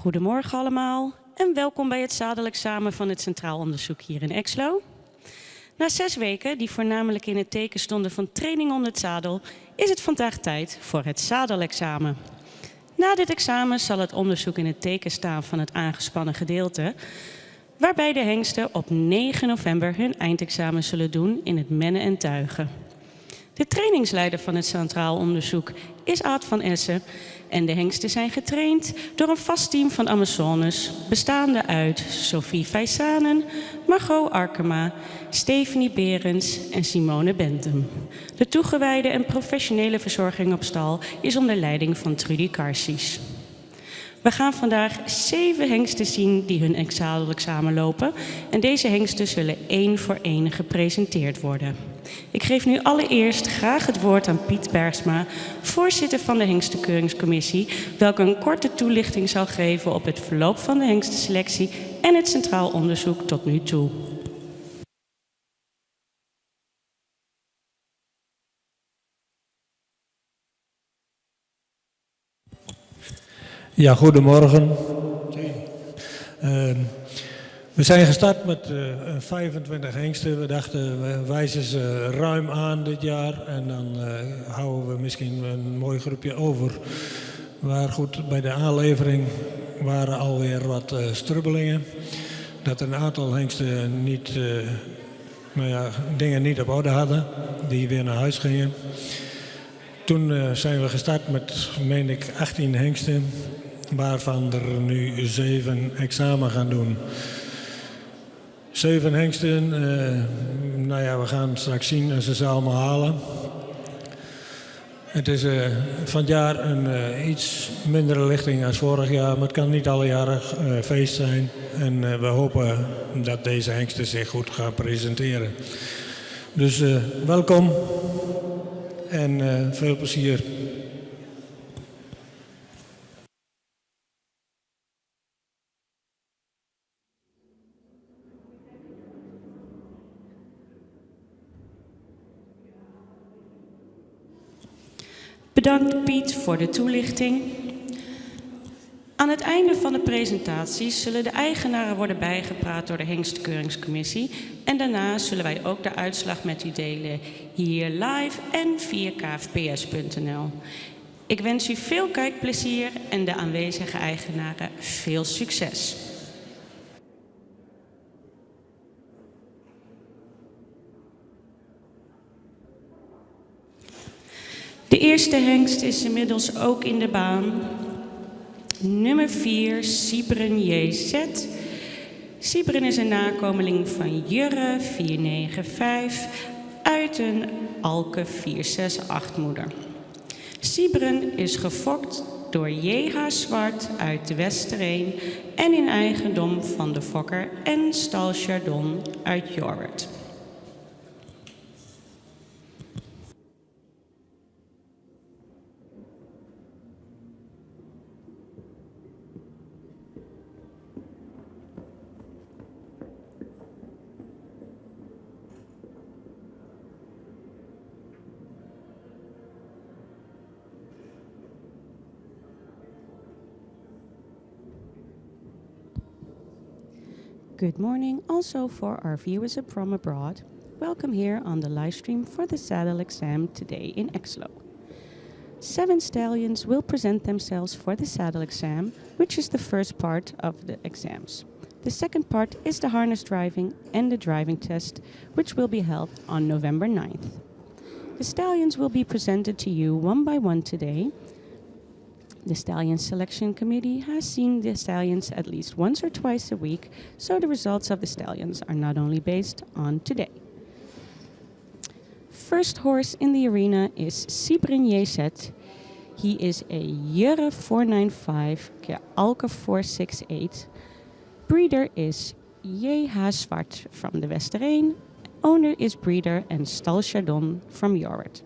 Goedemorgen allemaal en welkom bij het zadelexamen van het Centraal Onderzoek hier in Exlo. Na 6 weken, die voornamelijk in het teken stonden van training onder het zadel, is het vandaag tijd voor het zadelexamen. Na dit examen zal het onderzoek in het teken staan van het aangespannen gedeelte, waarbij de hengsten op 9 november hun eindexamen zullen doen in het mennen en tuigen. De trainingsleider van het Centraal Onderzoek is Aad van Essen en de hengsten zijn getraind door een vast team van Amazones, bestaande uit Sophie Vijsanen, Margot Arkema, Stephanie Berends en Simone Bentum. De toegewijde en professionele verzorging op stal is onder leiding van Trudy Karsies. We gaan vandaag 7 hengsten zien die hun zadelexamen lopen en deze hengsten zullen 1 voor 1 gepresenteerd worden. Ik geef nu allereerst graag het woord aan Piet Bergsma, voorzitter van de Hengstenkeuringscommissie, welke een korte toelichting zal geven op het verloop van de hengstenselectie en het centraal onderzoek tot nu toe. Ja, goedemorgen. We zijn gestart met 25 hengsten. We dachten, we wijzen ze ruim aan dit jaar en dan houden we misschien een mooi groepje over. Maar goed, bij de aanlevering waren alweer wat strubbelingen. Dat een aantal hengsten dingen niet op orde hadden, die weer naar huis gingen. Toen zijn we gestart met, meen ik, 18 hengsten, waarvan er nu 7 examen gaan doen. 7 hengsten, we gaan straks zien als ze allemaal halen. Het is van het jaar een iets mindere lichting als vorig jaar, maar het kan niet alle jaren feest zijn. En we hopen dat deze hengsten zich goed gaan presenteren. Dus welkom en veel plezier. Bedankt Piet voor de toelichting. Aan het einde van de presentatie zullen de eigenaren worden bijgepraat door de Hengstenkeuringscommissie en daarna zullen wij ook de uitslag met u delen hier live en via kfps.nl. Ik wens u veel kijkplezier en de aanwezige eigenaren veel succes. De eerste hengst is inmiddels ook in de baan. Nummer 4, Sibren JZ. Sibren is een nakomeling van Jurre 495 uit een Alke 468 moeder. Sibren is gefokt door J.H. Zwart uit de Westereen en in eigendom van de fokker en stal Chardon uit Jorwert. Good morning also for our viewers from abroad. Welcome here on the live stream for the saddle exam today in Exlo. 7 stallions will present themselves for the saddle exam, which is the first part of the exams. The second part is the harness driving and the driving test, which will be held on November 9th. The stallions will be presented to you one by one today. The Stallion Selection Committee has seen the stallions at least once or twice a week, so the results of the stallions are not only based on today. First horse in the arena is Sibren JZ. He is a Jurre 495 keer Alke 468. Breeder is J.H. Zwart from the Westereen. Owner is breeder and stal Chardon from Jorwert.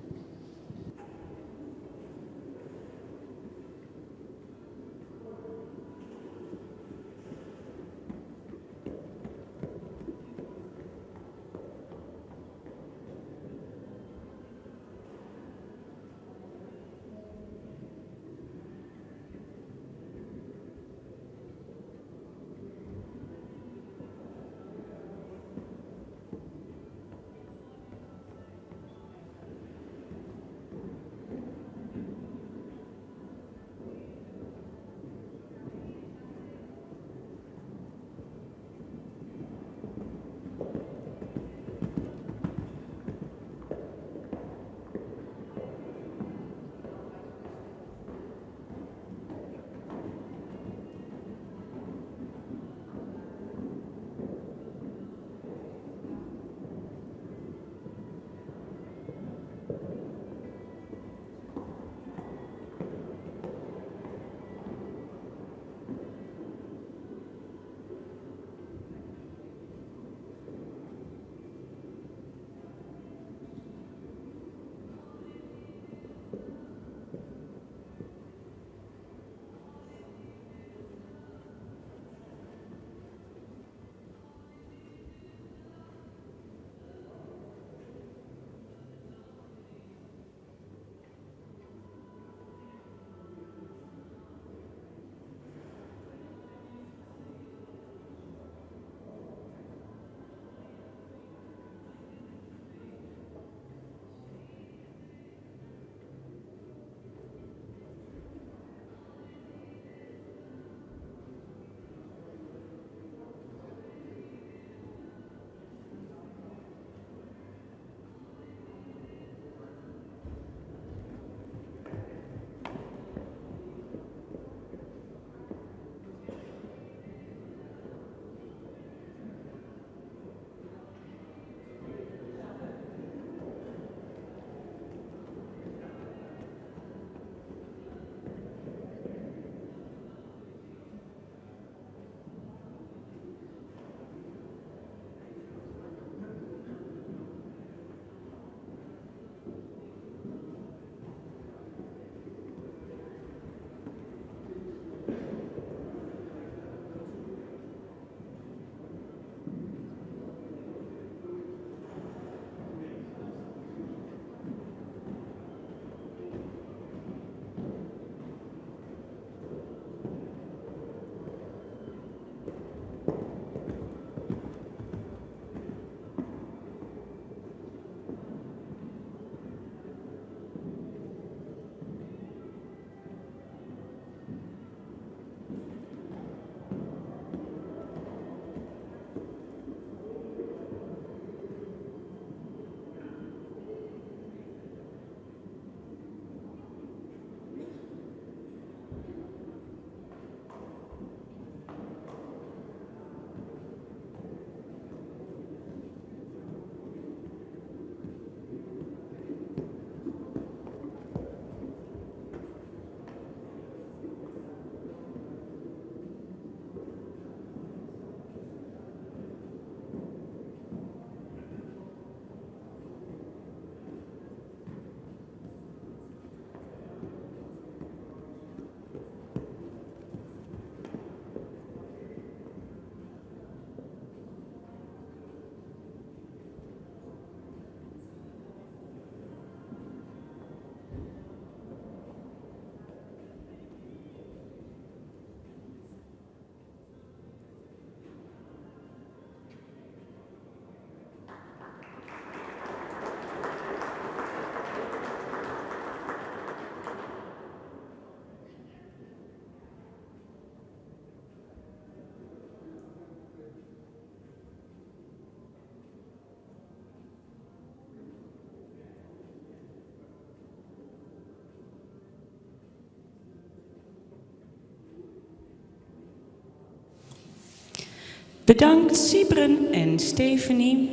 Bedankt Siebren en Stephanie.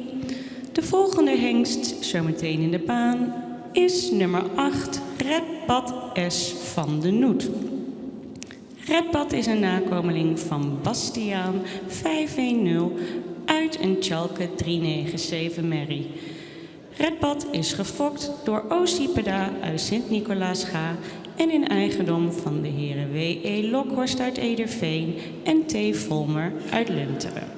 De volgende hengst zometeen in de baan is nummer 8, Redbad S. van de Noet. Redbad is een nakomeling van Bastiaan 510 uit een Tjalke 397 merrie. Redbad is gefokt door Oosipeda uit Sint-Nicolaasga en in eigendom van de heren W.E. Lokhorst uit Ederveen en T. Volmer uit Lunteren.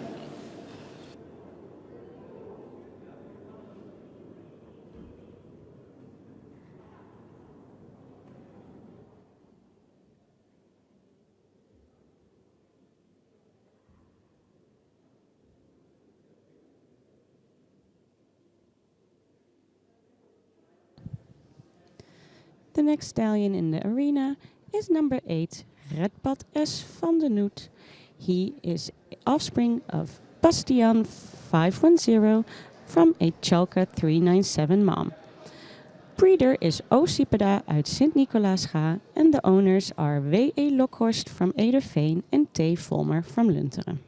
The next stallion in the arena is number 8, Redbad S. van de Noet. He is offspring of Bastiaan 510 from a Tjalka 397 mom. Breeder is Oosipeda uit Sint-Nicolaasga and the owners are W.E. Lokhorst from Ederveen and T. Volmer from Lunteren.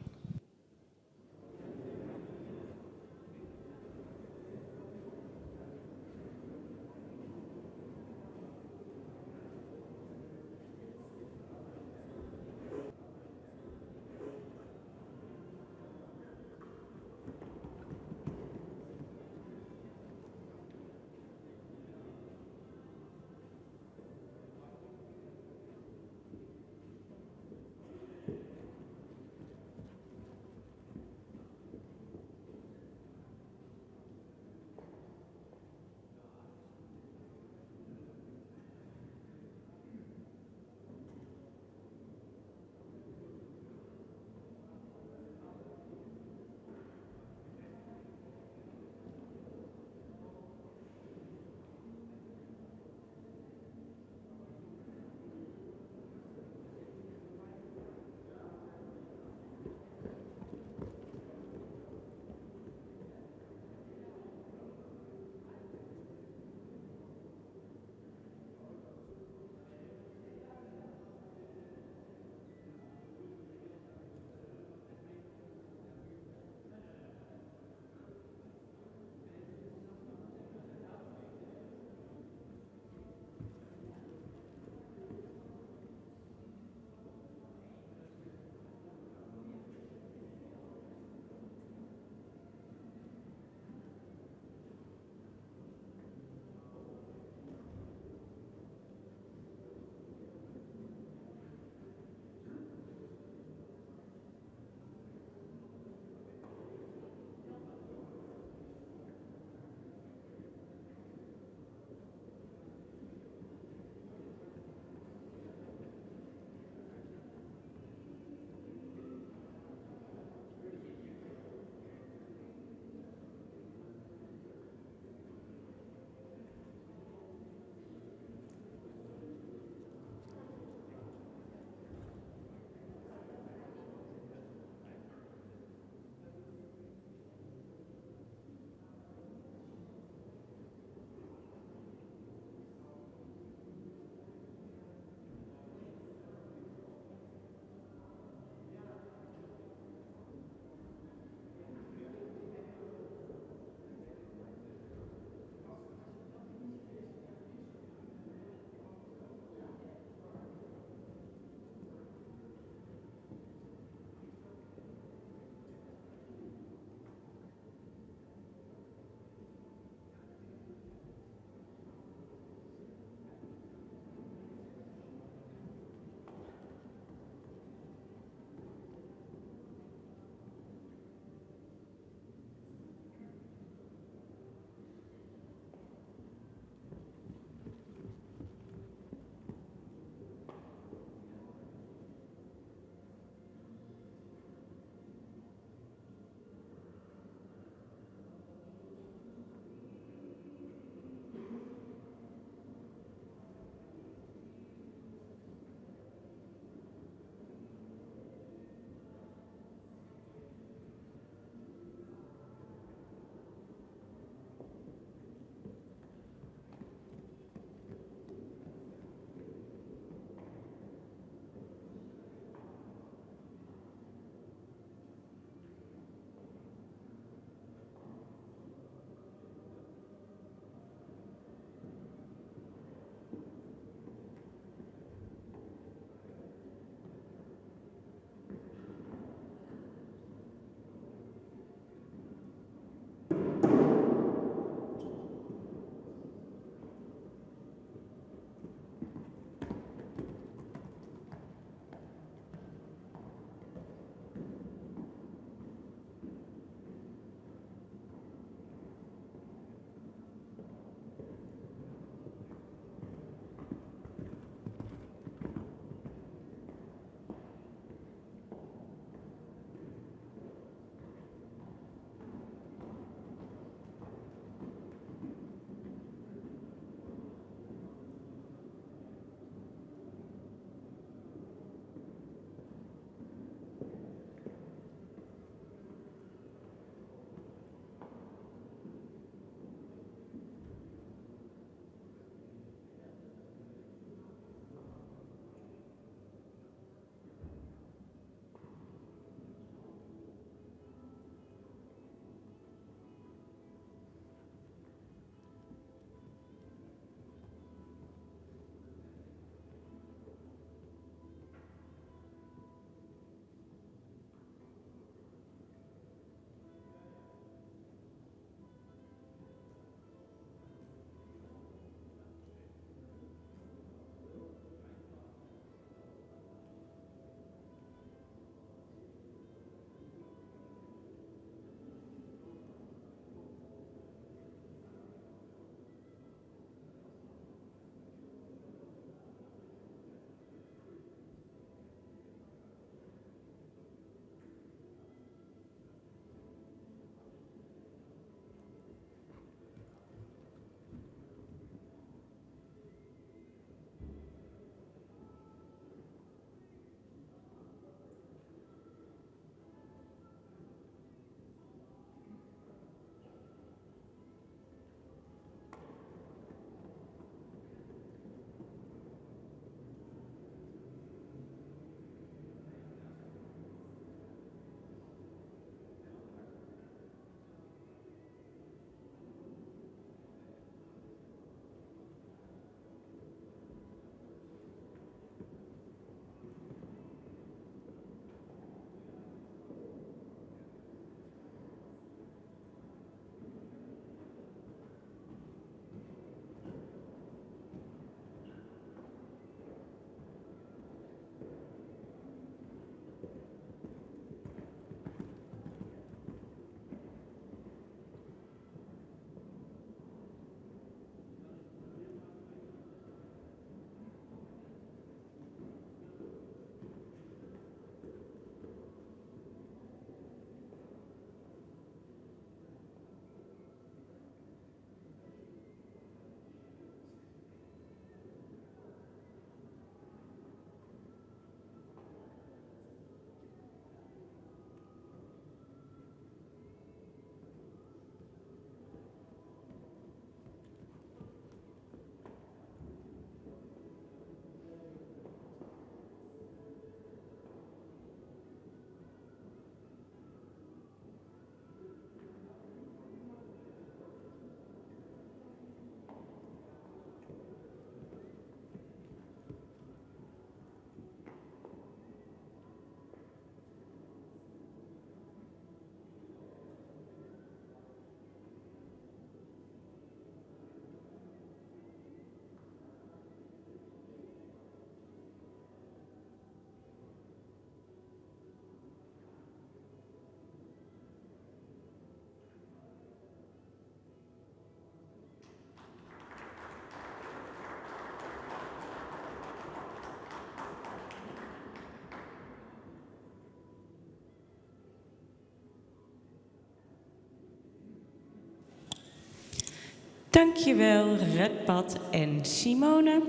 Dankjewel Redpad en Simone.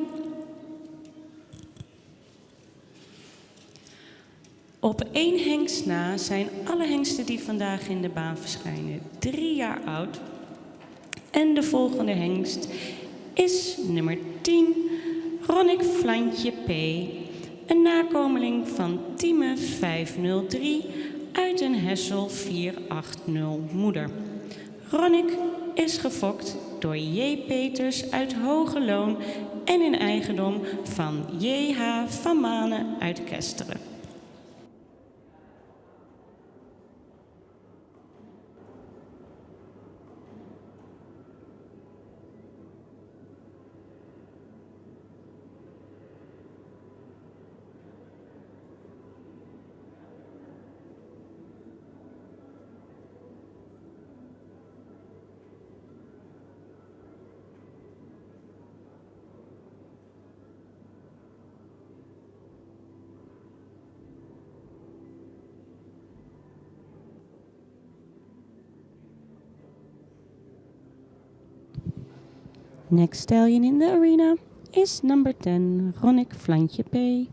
Op 1 hengst na zijn alle hengsten die vandaag in de baan verschijnen 3 jaar oud. En de volgende hengst is nummer 10, Ronnik Flantje P. Een nakomeling van Tieme 503 uit een Hessel 480 moeder. Ronnik is gefokt door J. Peters uit Hogeloon en in eigendom van J.H. van Manen uit Kesteren. Next stallion in the arena is number 10, Ronnik Flantje P.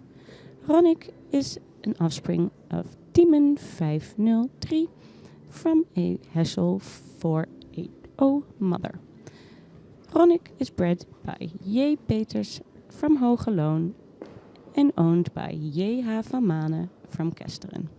Ronnik is an offspring of Tiemen 503 from a Hessel 480 mother. Ronnik is bred by J. Peters from Hogeloon and owned by J.H. van Manen from Kesteren.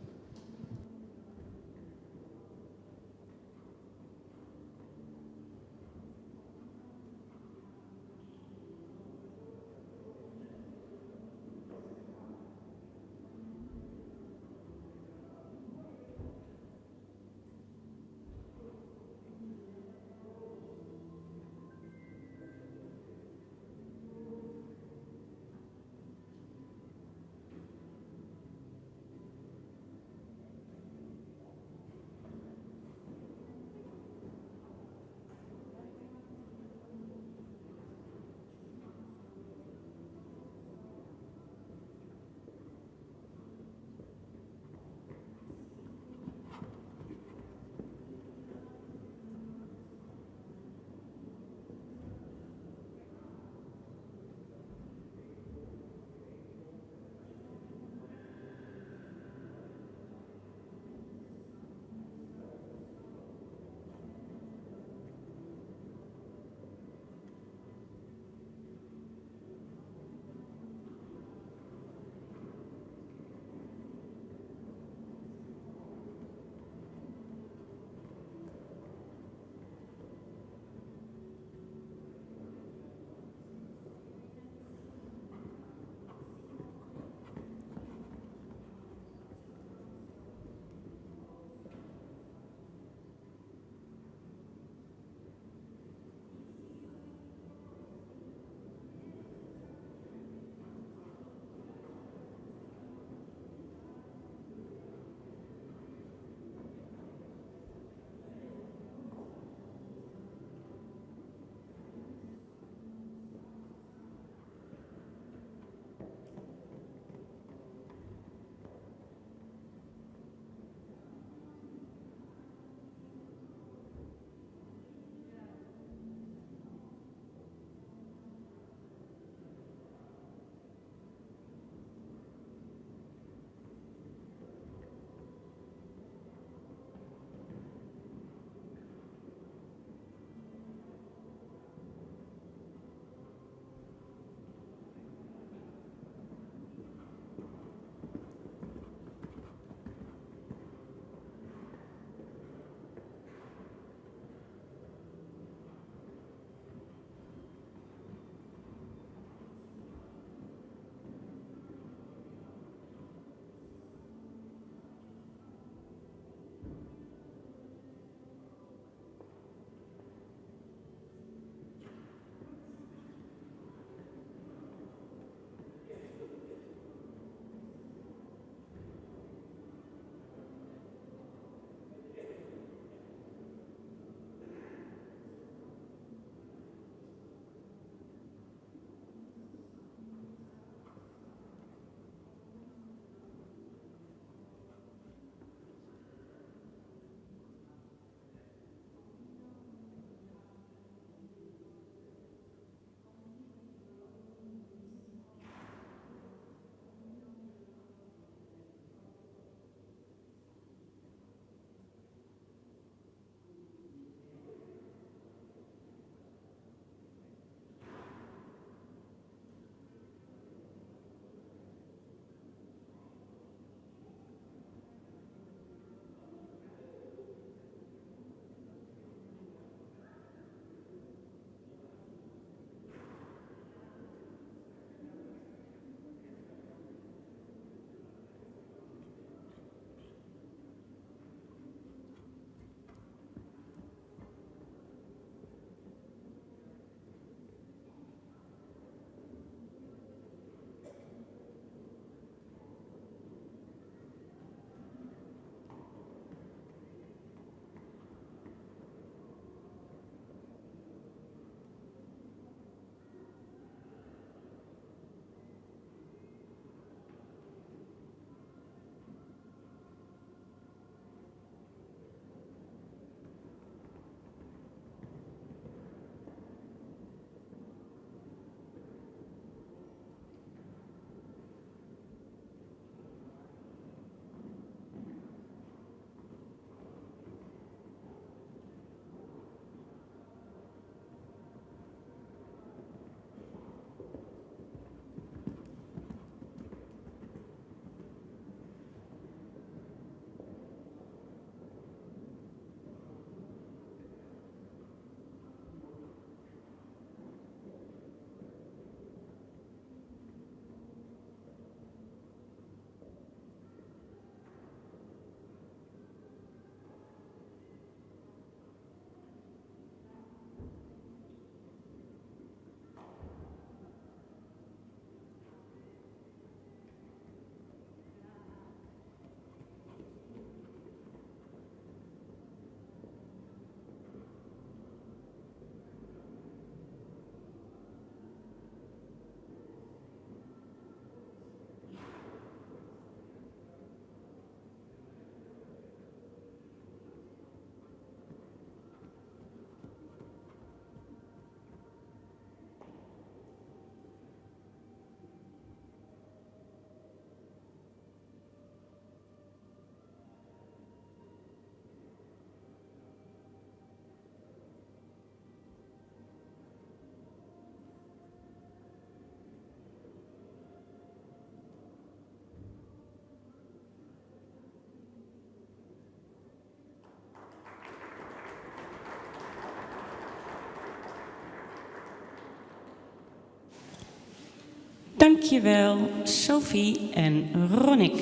Dankjewel, Sophie en Ronnik.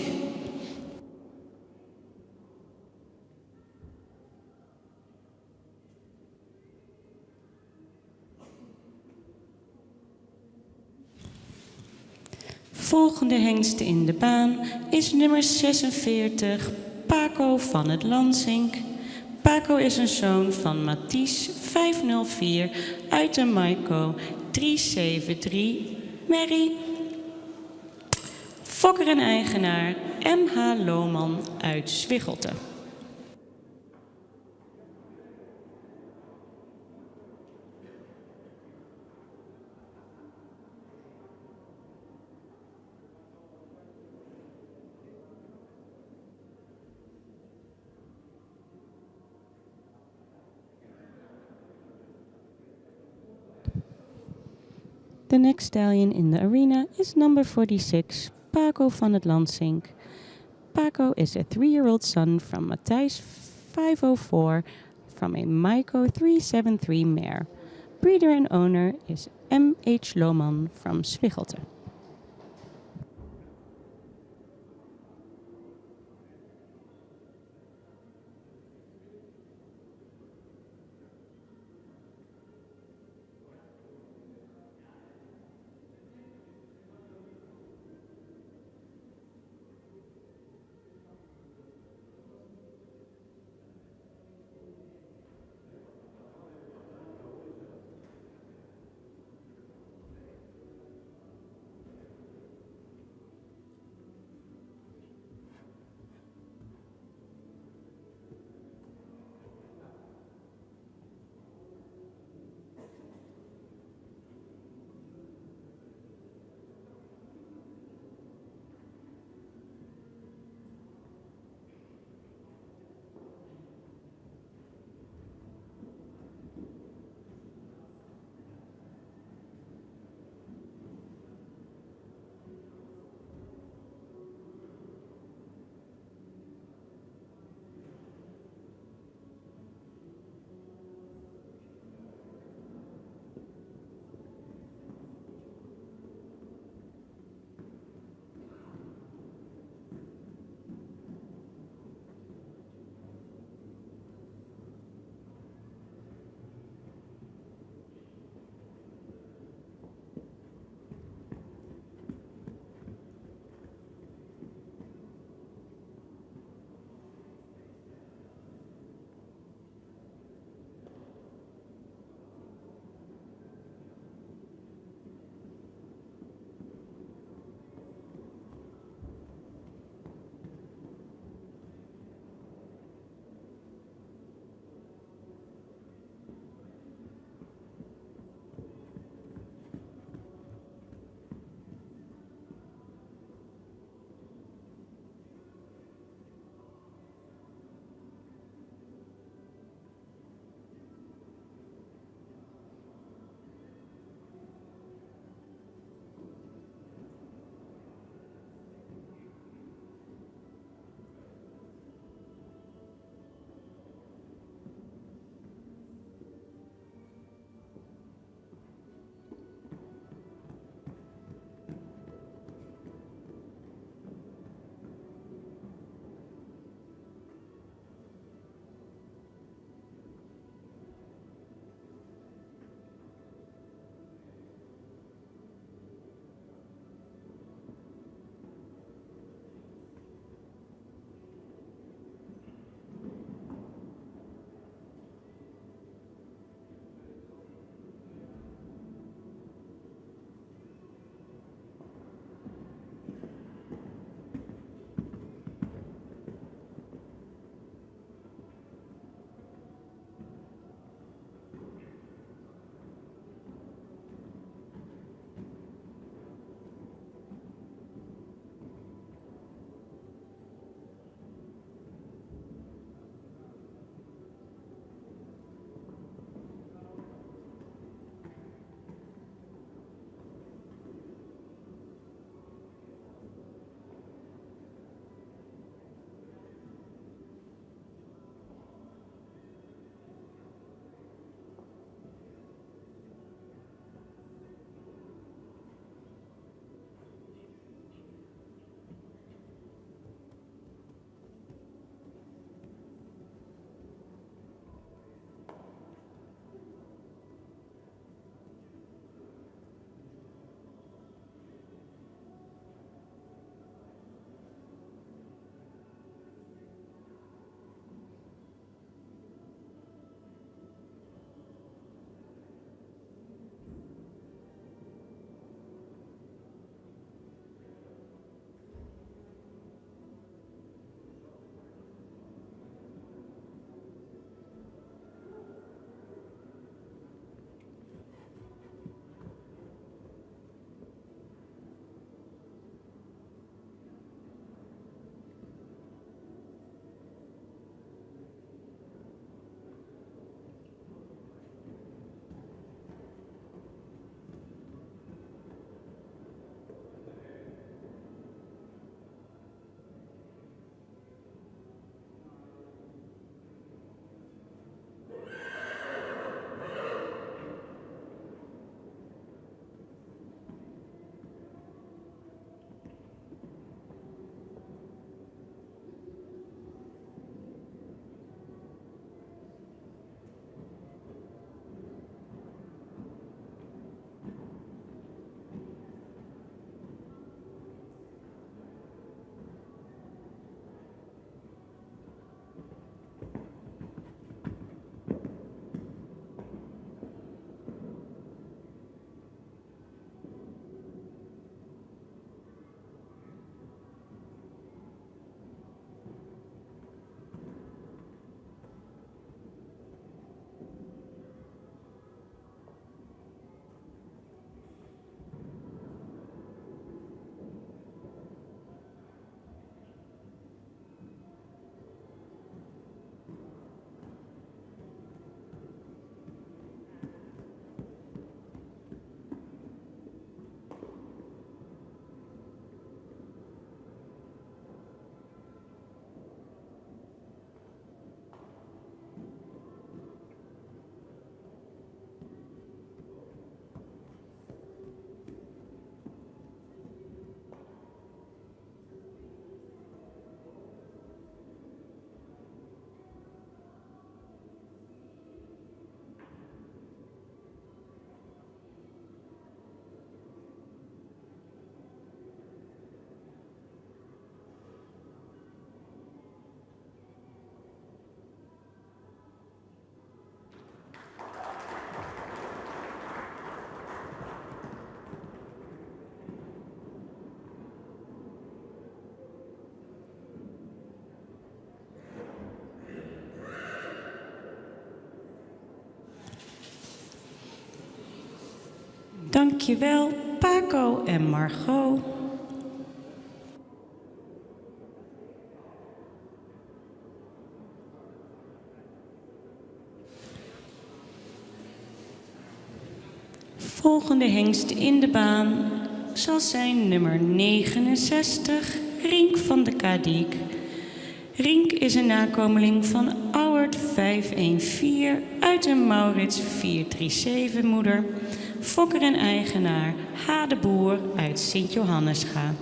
Volgende hengst in de baan is nummer 46, Paco van het Lansink. Paco is een zoon van Mathies 504 uit de Maiko 373 Merrie. Fokker en eigenaar M.H. Lohman uit Zwichelte. The next stallion in the arena is number 46, Paco van het Lansink. Paco is a 3-year-old son from Matthijs 504 from a Maiko 373 mare. Breeder and owner is M.H. Lohman from Zwichelte. Dankjewel, Paco en Margot. Volgende hengst in de baan zal zijn nummer 69, Rink van de Kadiek. Rink is een nakomeling van Auwert 514 uit een Maurits 437 moeder, fokker en eigenaar H. de Boer uit Sint-Johannesga.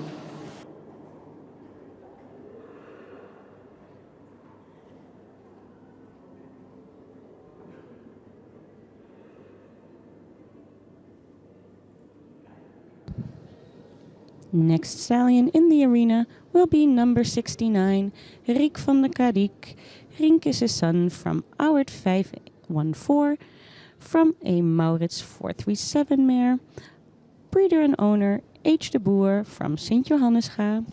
Next stallion in the arena will be number 69, Riek van de Kadiek. Rink is a son from Auwert 514, from a Maurits 437 mare, breeder and owner H. de Boer from Sint-Johannesga.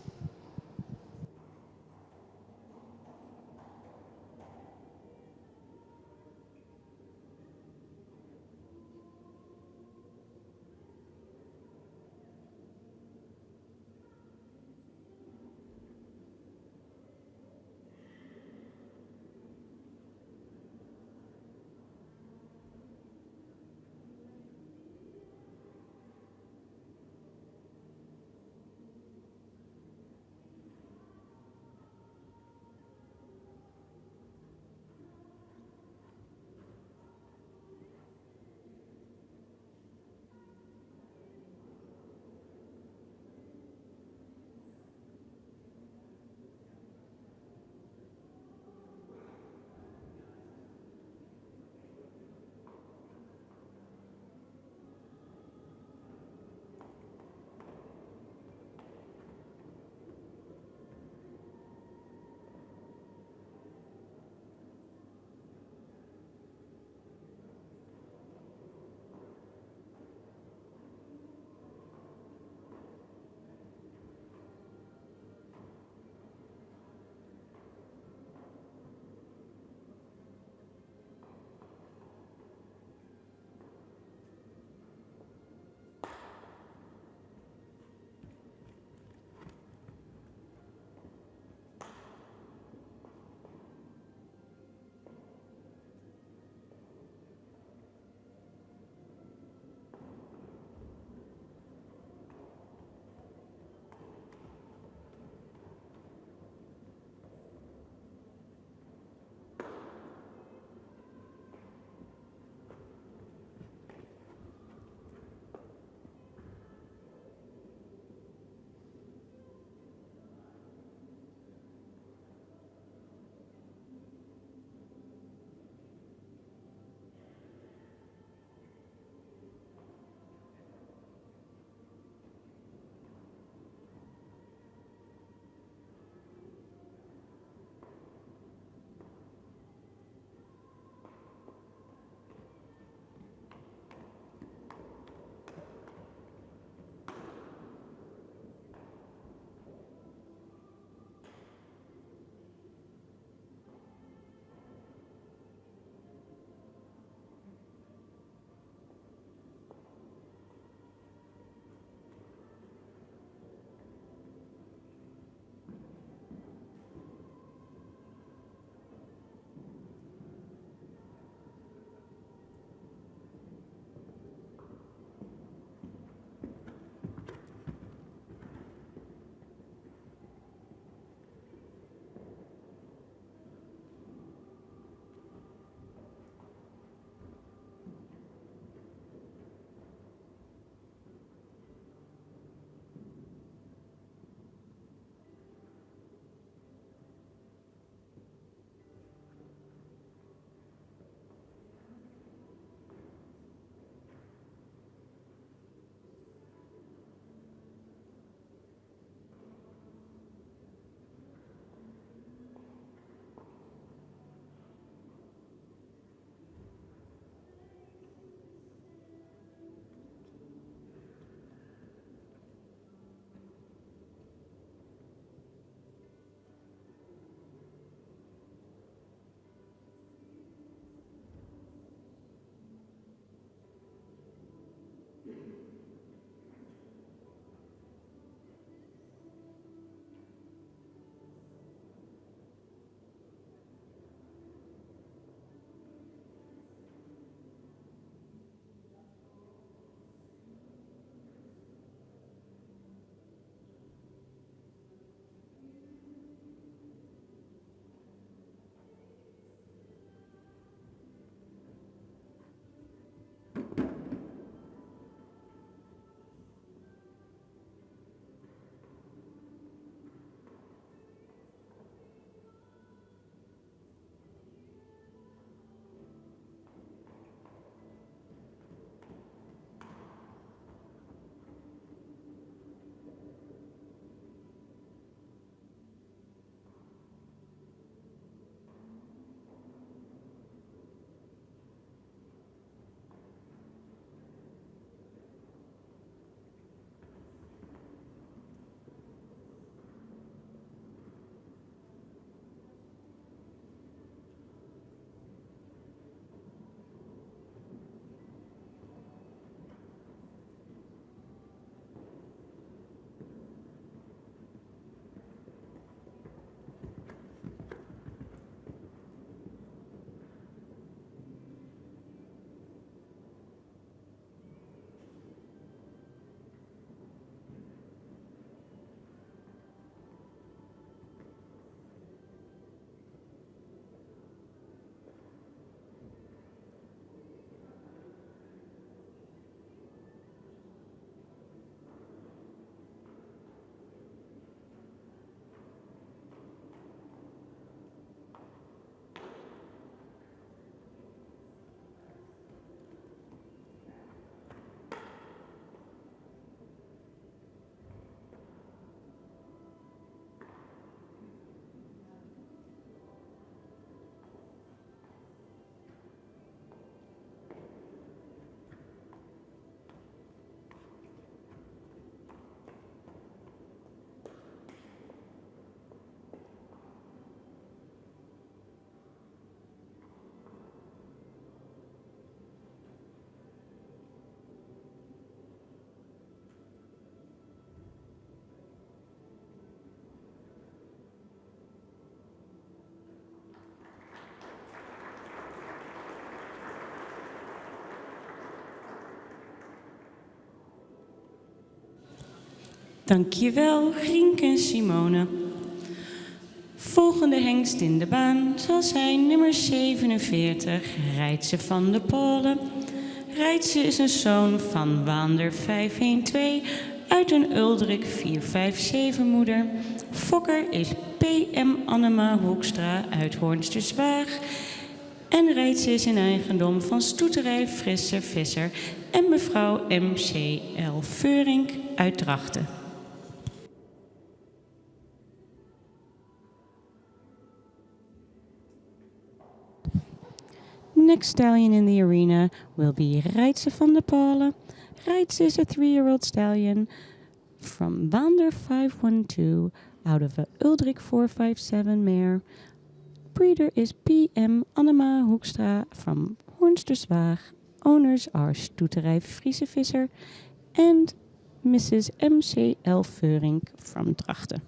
Dankjewel, Grienke en Simone. Volgende hengst in de baan zal zijn nummer 47, Reitse van de Polen. Reitse is een zoon van Waander 512 uit een Uldrik 457 moeder. Fokker is P.M. Annema Hoekstra uit Hoornsterswaag. En Reitse is in eigendom van stoeterij Frisser Visser en mevrouw M.C.L. Veurink uit Drachten. Next stallion in the arena will be Reitse van der Polen. Reitse is a 3-year-old stallion from Wander 512 out of a Uldrik 457 mare. Breeder is P.M. Annema Hoekstra from Hoornsterswaag. Owners are Stoeterij Friese Visser and Mrs. M.C.L. Veurink from Drachten.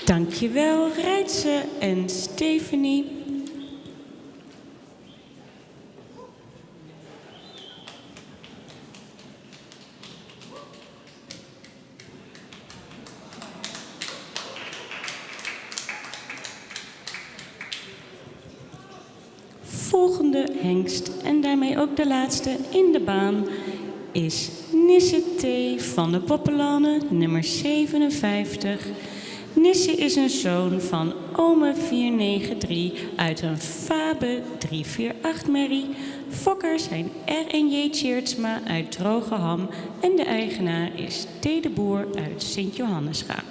Dankjewel, Rijtse en Stephanie. Volgende hengst en daarmee ook de laatste in de baan is Nisse T. van de Poppelane, nummer 57. Nisse is een zoon van Ome 493 uit een Fabe 348 merrie. Fokkers zijn R en J. Tjeertsma uit Drogeham en de eigenaar is T. de Boer uit Sint-Johannesga.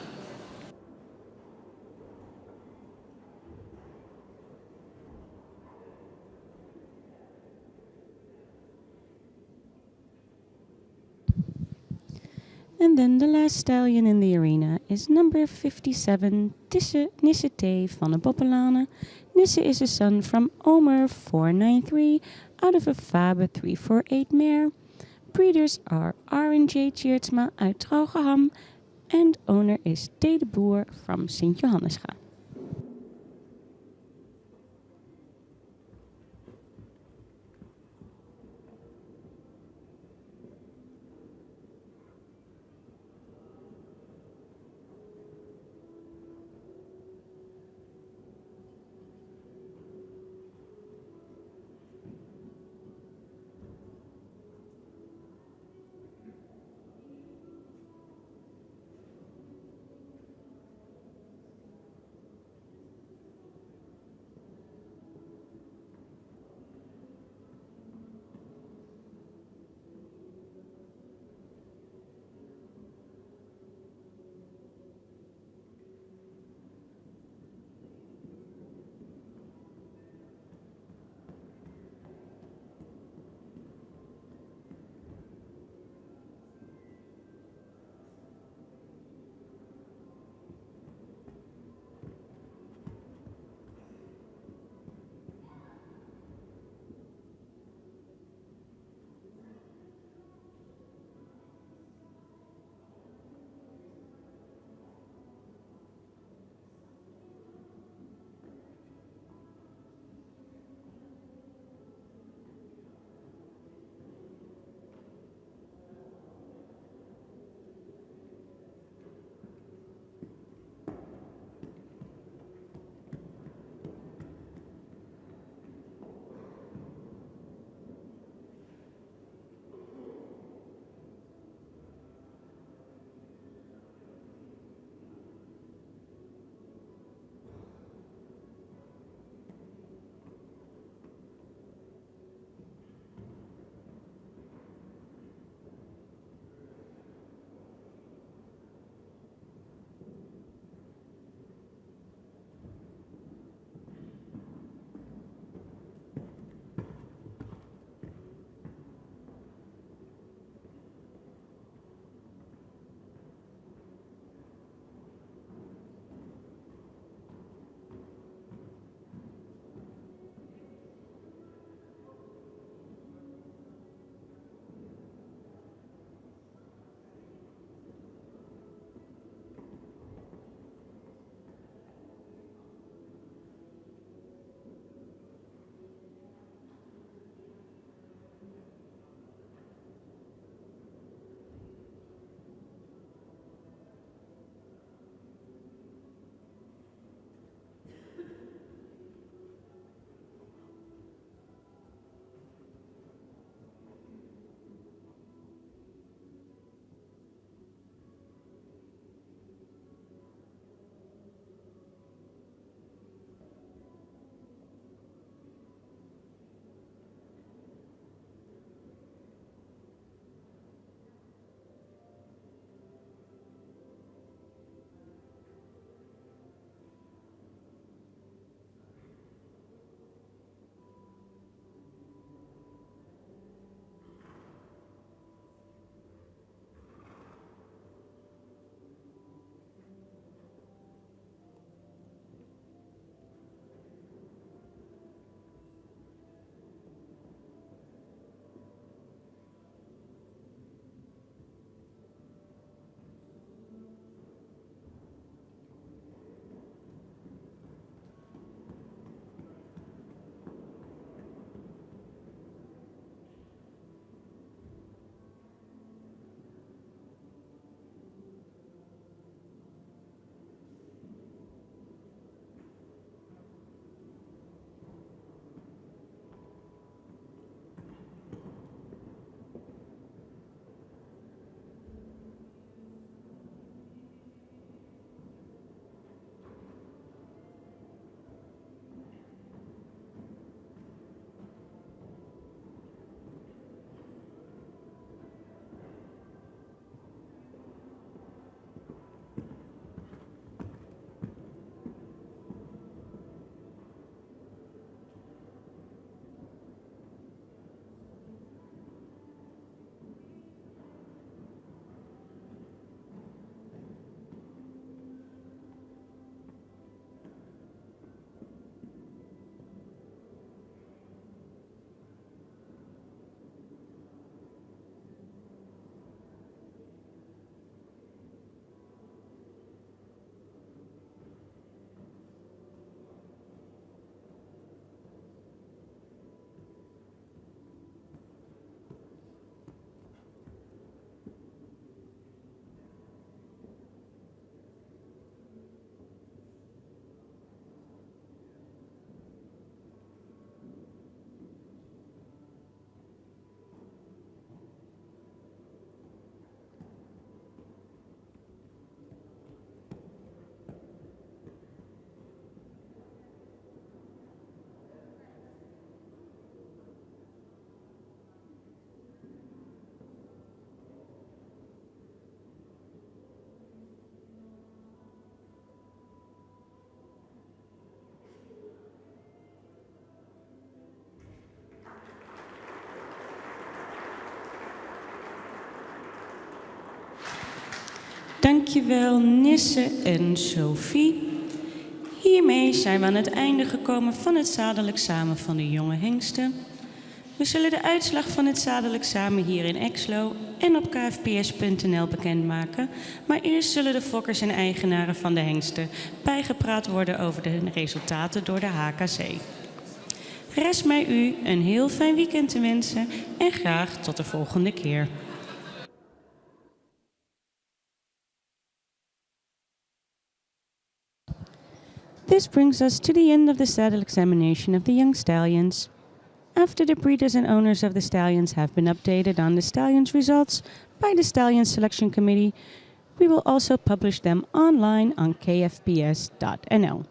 And then the last stallion in the arena is number 57, Nisse T. van de Poppelane. Nisse is a son from Omer 493 out of a Fabe 348 mare. Breeders are R and J. Tjeertsma uit Drogeham and owner is T. de Boer from Sint-Johannesga. Dankjewel Nisse en Sophie. Hiermee zijn we aan het einde gekomen van het zadelexamen van de jonge hengsten. We zullen de uitslag van het zadelexamen hier in Exlo en op kfps.nl bekendmaken. Maar eerst zullen de fokkers en eigenaren van de hengsten bijgepraat worden over de resultaten door de HKC. Rest mij u een heel fijn weekend te wensen en graag tot de volgende keer. This brings us to the end of the saddle examination of the young stallions. After the breeders and owners of the stallions have been updated on the stallions' results by the Stallion Selection Committee, we will also publish them online on kfps.nl.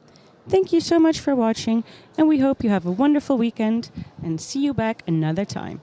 Thank you so much for watching, and we hope you have a wonderful weekend and see you back another time.